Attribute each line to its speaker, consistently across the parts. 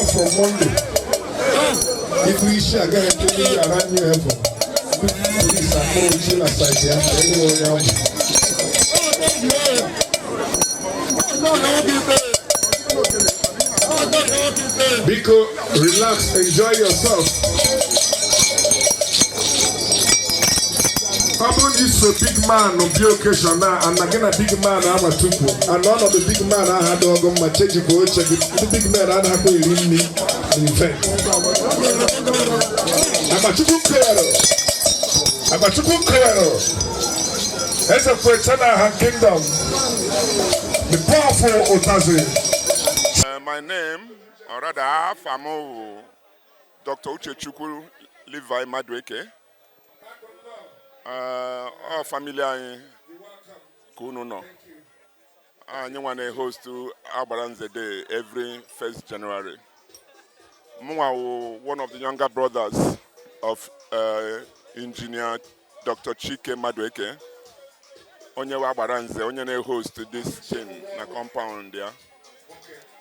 Speaker 1: from Monday. If we share, get to me around you ever. Please, I'm going to chill aside here. Anyone else? Biko, relax, enjoy yourself. Abalan is a big man on the occasion now, and again a big man I'm a tupu. And one of the big man I had on my change for the big man I had to leave me in fact. I'm a tupu clear. I'm a tupu clear. As a person I have kingdom. The powerful Otazi.
Speaker 2: My name, or rather, Famo Dr. Uche Chukwu Levi Madweke. Our family in Kununo. And you want to host to Agbaranze Day every 1st January. Mwa, one of the younger brothers of engineer Dr. Chike Madweke. Onye Agbaranze, onye host this thing na compound there.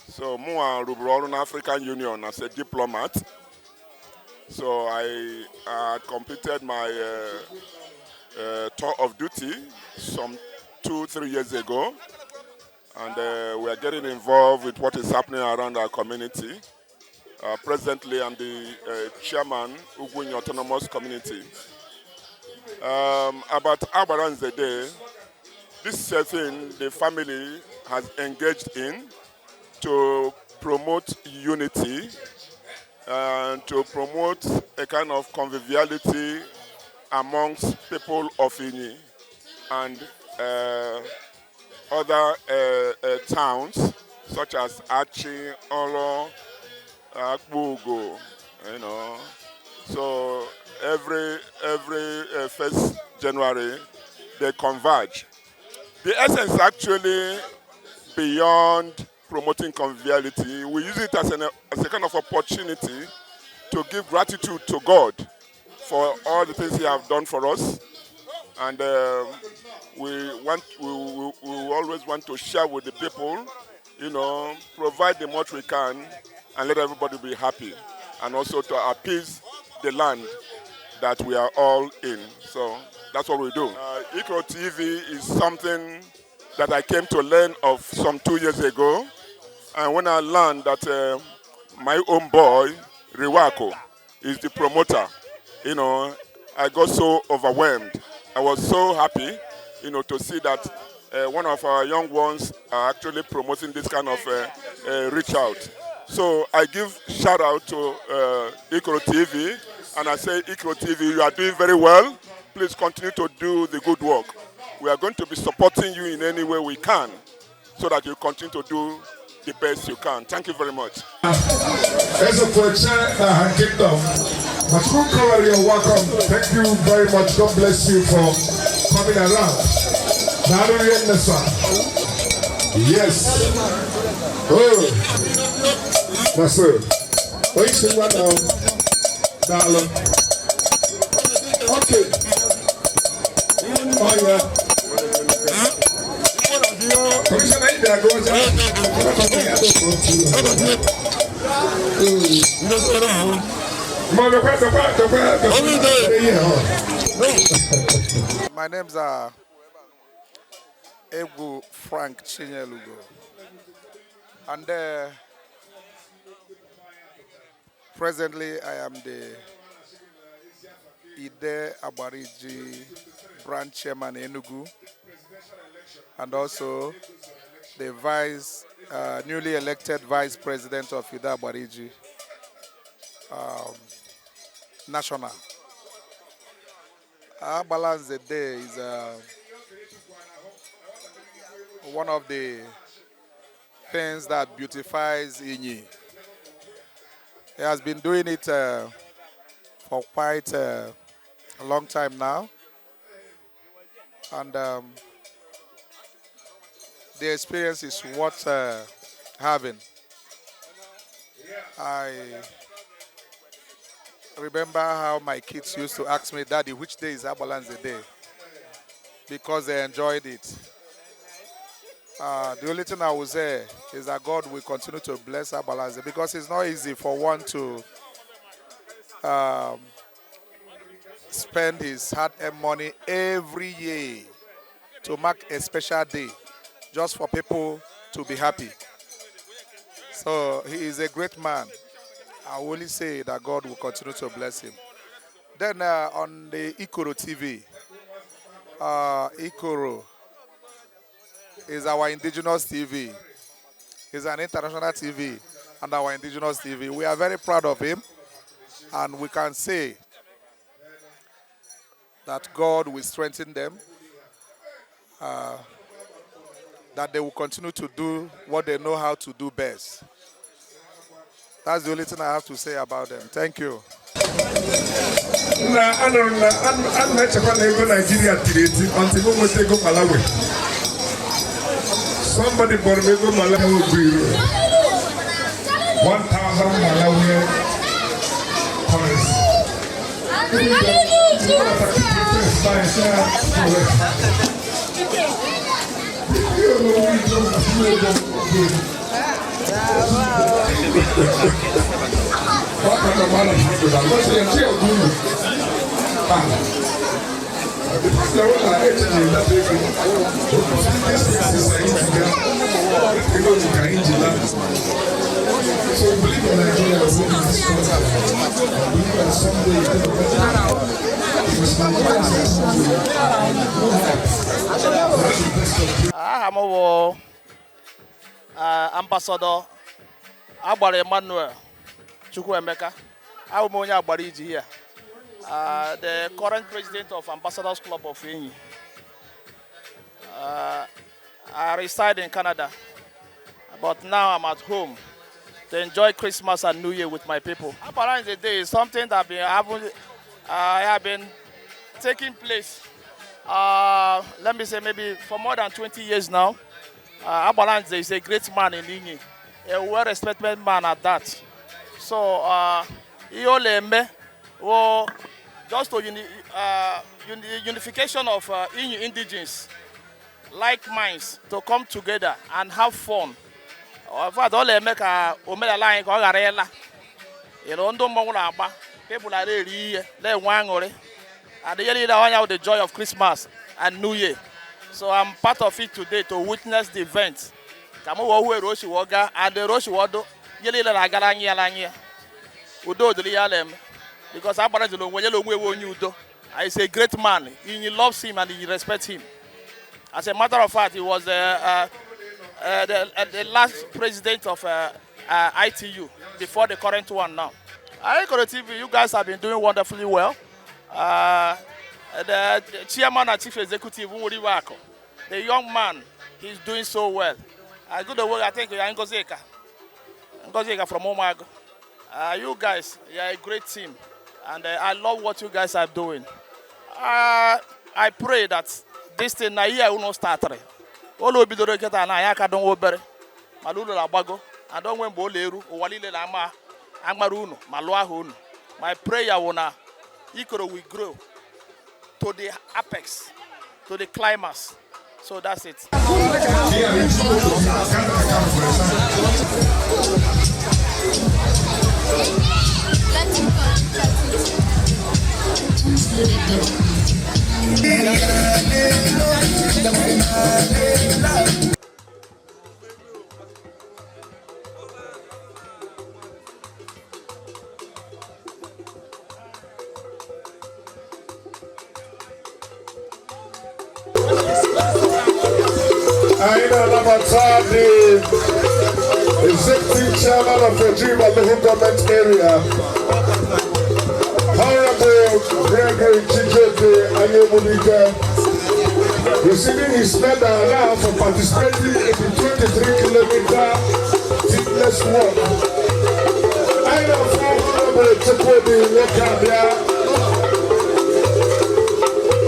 Speaker 2: So Mwa rubro in African Union as a diplomat. So I completed my tour of duty some 2-3 years ago, and we are getting involved with what is happening around our community. Presently, I'm the chairman of the Autonomous Community. About Agbaranze Day, this is a thing the family has engaged in to promote unity and to promote a kind of conviviality amongst people of Ini and other towns such as Achi, Olo, Akbugo, you know. So every 1st January they converge. The essence actually beyond promoting conviviality, we use it as a kind of opportunity to give gratitude to God for all the things He has done for us, and we always want to share with the people, you know, provide them what we can, and let everybody be happy, and also to appease the land that we are all in. So that's what we do. Ikorotv is something that I came to learn of some 2 years ago, and when I learned that my own boy Riwako is the promoter, you know, I got so overwhelmed. I was so happy, you know, to see that one of our young ones are actually promoting this kind of reach out. So I give shout out to Ikorotv, and I say, Ikorotv, you are doing very well. Please continue to do the good work. We are going to be supporting you in any way we can, so that you continue to do the best you can. Thank you very much.
Speaker 1: As a question, kingdom. You're welcome. Thank you very much. God bless you for coming around. Yes. Oh, that's it. Wait, see what now? Darling. Okay. Oh, yeah.
Speaker 3: My name's Ebu Frank Chinyelugo, and presently I am the Ide Abariji branch chairman in Enugu, and also the newly elected vice president of Ide Abariji National. Agbaranze Day is one of the things that beautifies Inyi. He has been doing it for quite a long time now, and the experience is worth having. I remember how my kids used to ask me, Daddy, which day is Agbaranze Day? Because they enjoyed it. The only thing I will say is that God will continue to bless Agbaranze because it's not easy for one to spend his hard-earned money every year to mark a special day just for people to be happy. So he is a great man. I will only say that God will continue to bless him. Then on the Ikorotv, Ikoro is our indigenous TV. It's an international TV and our indigenous TV. We are very proud of him, and we can say that God will strengthen them, that they will continue to do what they know how to do best. That's the only thing I have to say about them. Thank you.
Speaker 1: Somebody bought me go Malawi. 1,000 Malawi coins.
Speaker 4: Ambassador Emmanuel Chukwuemeka. I'm Agbaranze here. The current president of Ambassadors Club of Inyi. I reside in Canada, but now I'm at home to enjoy Christmas and New Year with my people. Agbaranze Day is something that have been taking place, let me say maybe for more than 20 years now. Agbaranze is a great man in Inyi, a well-respected man at that. So, just to unification of Inyi indigenes, like minds, to come together and have fun. People are really and the joy of Christmas and New Year. So I'm part of it today to witness the event. And the Roshi Wado, because Agbaranze is a great man. He loves him and he respects him. As a matter of fact, he was the last president of ITU before the current one now. Ikorotv, you guys have been doing wonderfully well. The chairman and chief executive, the young man, he's doing so well. I go to work, I think, Ngozeka from Omago. You guys, you're a great team, and I love what you guys are doing. I pray that this thing na here will not start. All will be the record, and I can't do better. Malulu Labago, I don't want Boleru, or Walile Lama, Angmaruno, Maluahun. My prayer will now, Ikoro will grow to the apex, to the climax. So that's it.
Speaker 1: The executive chairman of the Carnival local government area, Honorable Gregory Chijote Anyebulika, receiving his medal now for participating in the 23-kilometer fitness walk. I know from Honorable Chukwu Wakabia,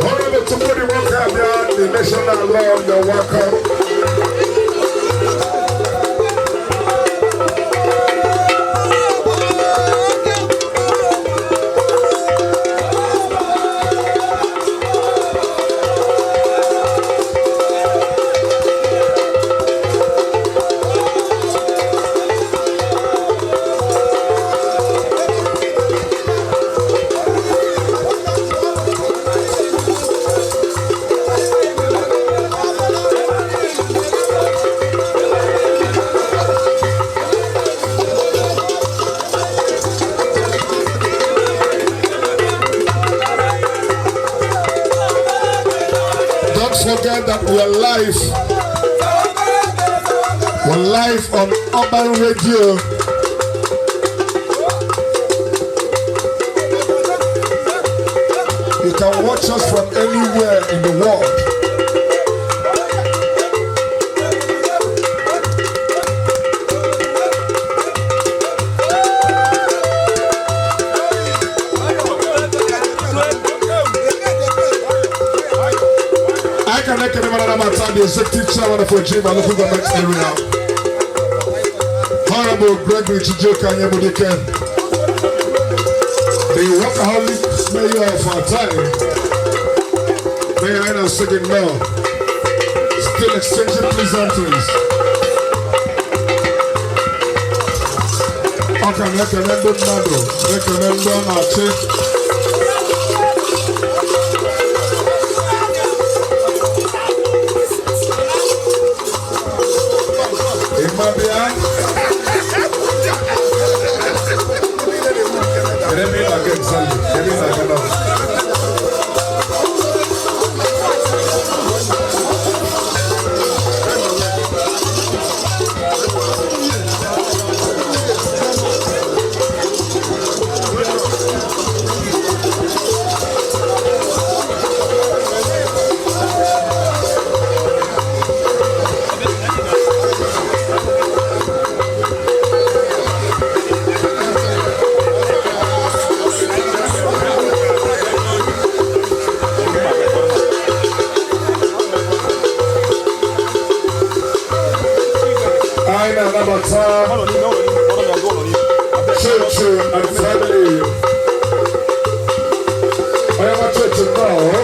Speaker 1: Honorable Chukwu Wakabia, the national law, the welcome. that we are live. We're live on Urban Radio. You can watch us from anywhere in the world. I can make the executive chairman for Jima local government area. Honorable Gregory Chijoka Nyabudike, the workaholic mayor of our time. Mayor Aina Sigin now, still exchanging pleasantries. I can recommend Nado, recommend Archie. Church and family. I am a church now.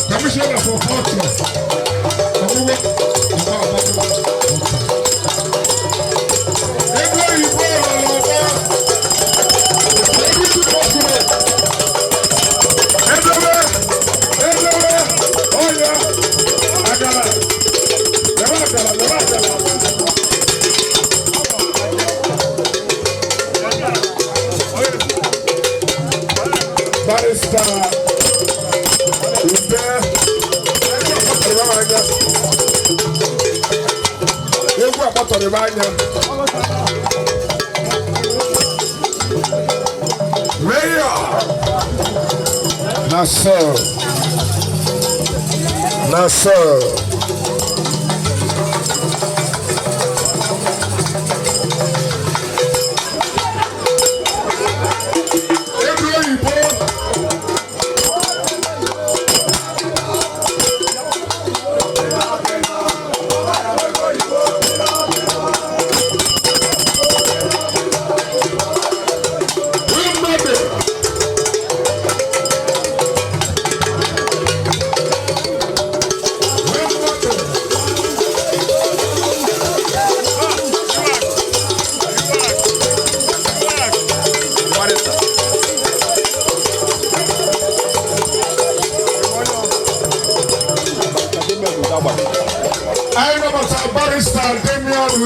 Speaker 1: Commissioner for culture. barrister. There. Mayor. Nassau.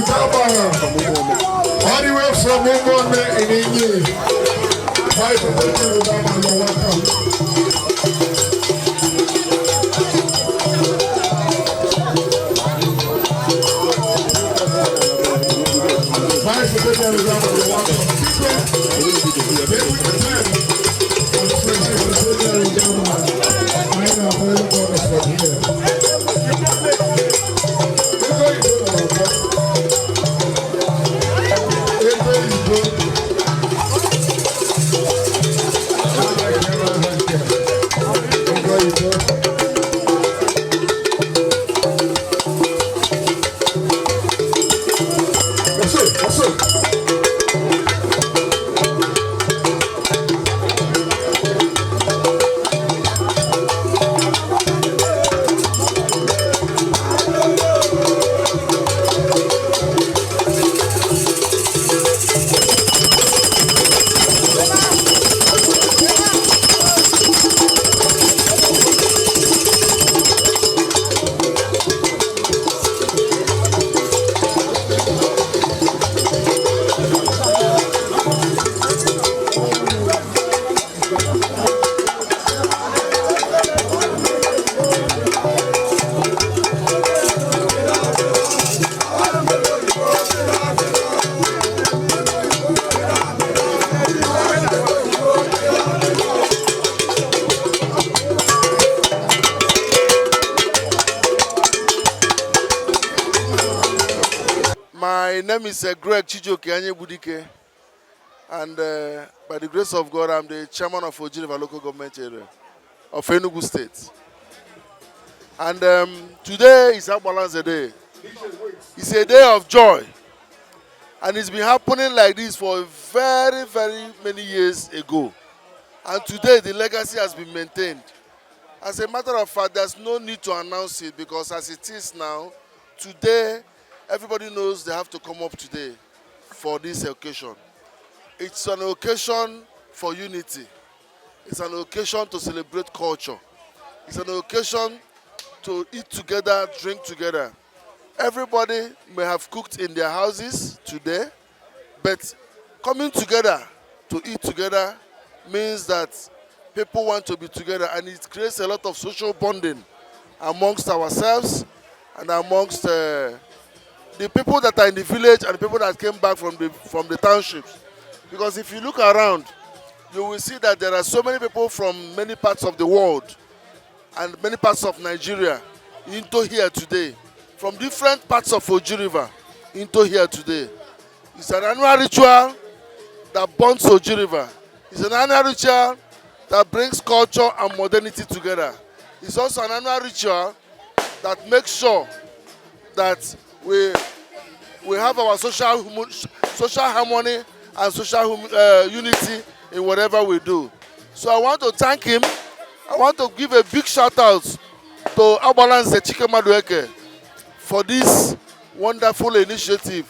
Speaker 1: Abalan, all the way from Mumbai in England. Vice President Abalan, welcome. Vice President Abalan, welcome.
Speaker 5: My name is Greg Chijoke Anyebudike, and by the grace of God, I'm the chairman of Ojiriva local government area of Enugu State. And today is Agbaranze Day. It's a day of joy, and it's been happening like this for very, very many years ago. And today, the legacy has been maintained. As a matter of fact, there's no need to announce it because as it is now, today, everybody knows they have to come up today for this occasion. It's an occasion for unity. It's an occasion to celebrate culture. It's an occasion to eat together, drink together. Everybody may have cooked in their houses today, but coming together to eat together means that people want to be together, and it creates a lot of social bonding amongst ourselves and amongst the people that are in the village and the people that came back from the townships. Because if you look around, you will see that there are so many people from many parts of the world and many parts of Nigeria into here today, from different parts of Ojiriva into here today. It's an annual ritual that bonds Ojiriva. It's an annual ritual that brings culture and modernity together. It's also an annual ritual that makes sure that we have our social harmony and social unity in whatever we do. So I want to thank him. I want to give a big shout out to Abalan for this wonderful initiative,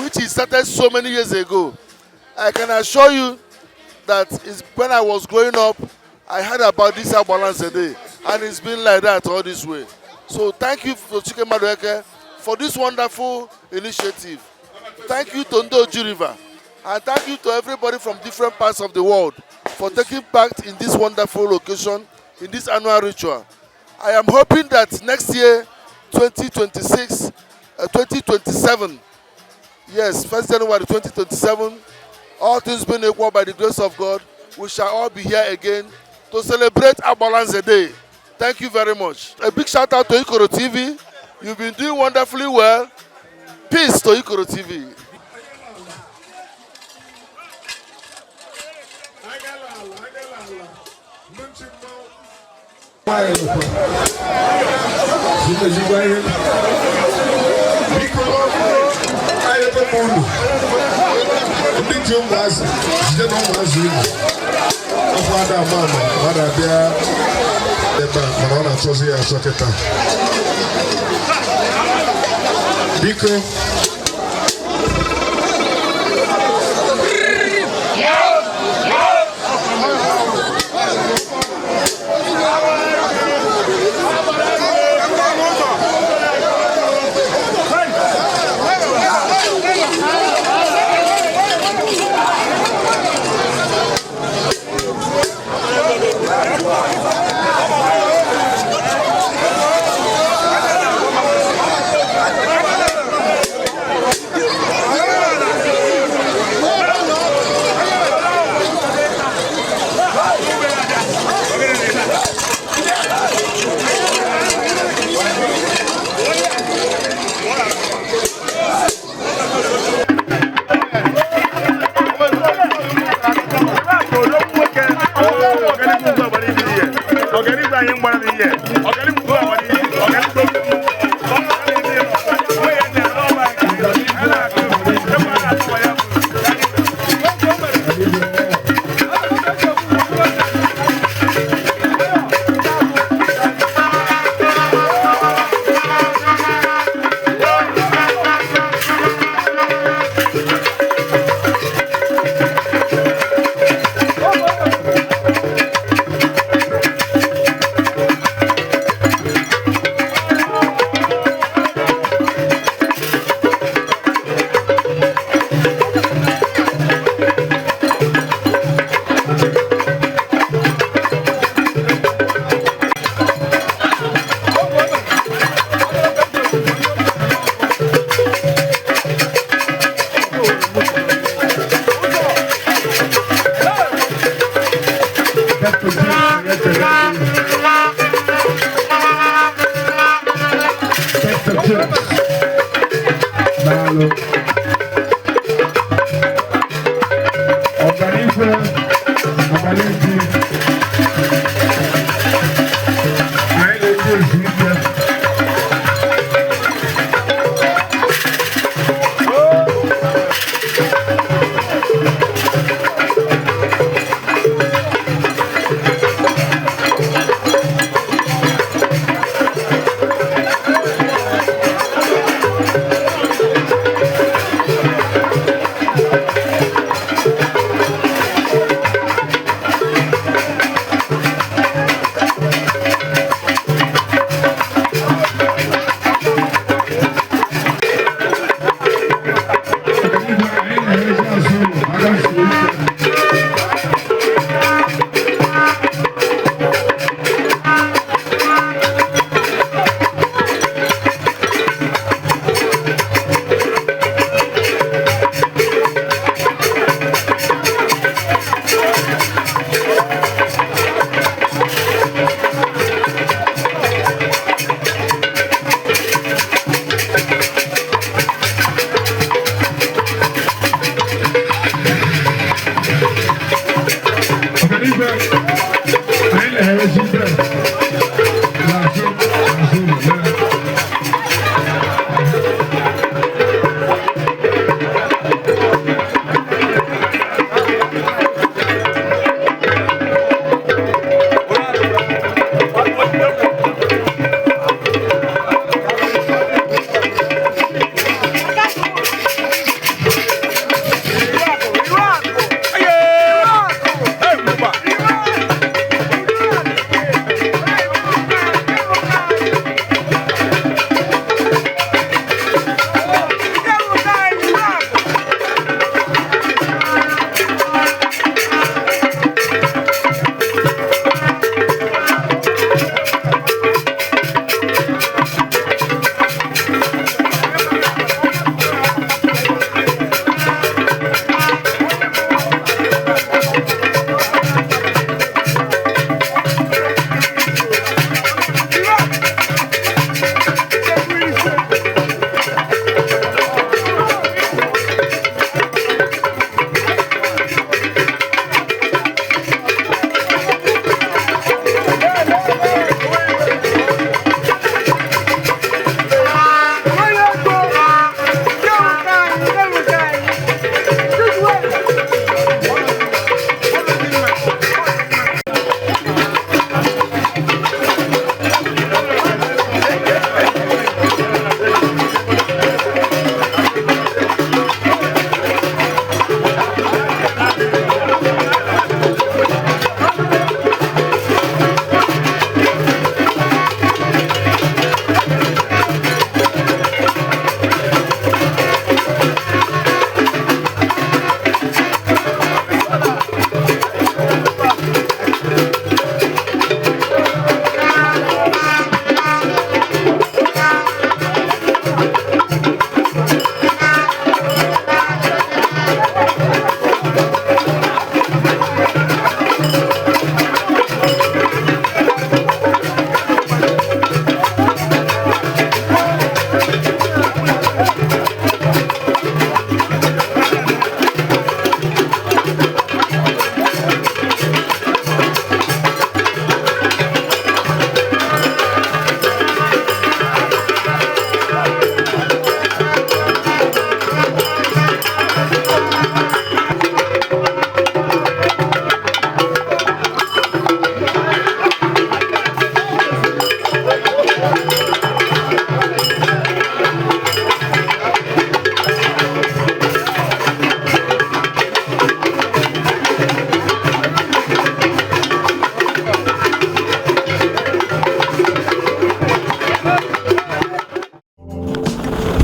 Speaker 5: which he started so many years ago. I can assure you that when I was growing up, I heard about this Agbaranze Day, and it's been like that all this way. So thank you to Chike Madueke for this wonderful initiative. Thank you to Ndo Ojiriva, and thank you to everybody from different parts of the world for taking part in this wonderful occasion, in this annual ritual. I am hoping that next year, 2026, 2027, yes, 1st January 2027, all things being equal by the grace of God, we shall all be here again to celebrate Agbaranze Day. Thank you very much. A big shout out to Ikorotv. You've been doing wonderfully well. Peace to Ikorotv.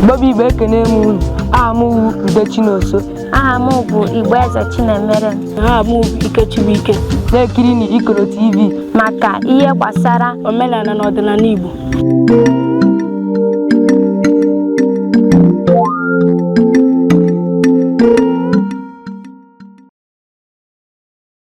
Speaker 6: Bobby Igbo ekene m unu. Aha m bụ Ude Chinoso.
Speaker 7: Aha m bụ Igboeze Chinemere.
Speaker 6: Aha m bụ Ikechibike. Na-ekiri Ikorotv
Speaker 7: maka ihe gbasara
Speaker 6: omenala na ọdịnala Igbo.